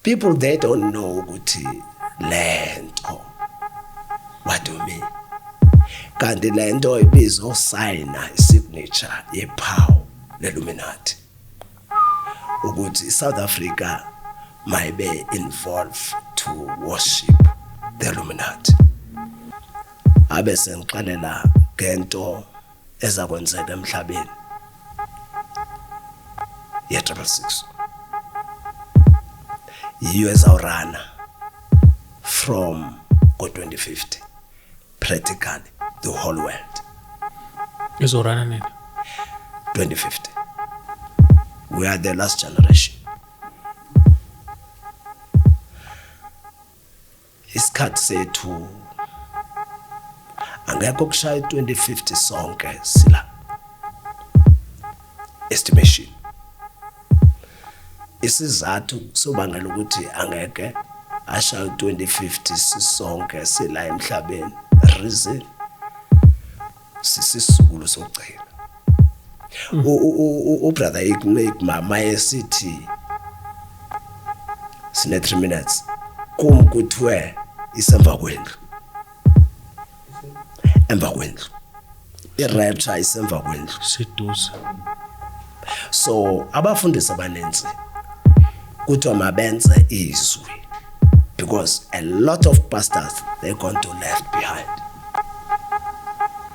people they don't know ukuthi lento what do you mean kanti lento ibizwa signer signature yephawu leLuminati ukuthi South Africa might be involved to worship the Illuminati abe sengixalela ngento ezakwenzeka emhlabeni ye 666 US awrana from go-2050 practically the whole world izorana nini 2050 we are the last generation isikhathi sethu angekho kushaya 2050 sonke sila estimation isizathu sobangela ukuthi angeke ashaya 2050 sisonke sila emhlabeni reason sisisukulu sokugcina ubrother mama esithi sine 3 minutes kumkuthiwe isemva kwendlu emva kwendlu irapture isemva kwendlu siduze so abafundisi abanenzi kuthiwa mabenze izwi because a lot of pastors they're going to left behind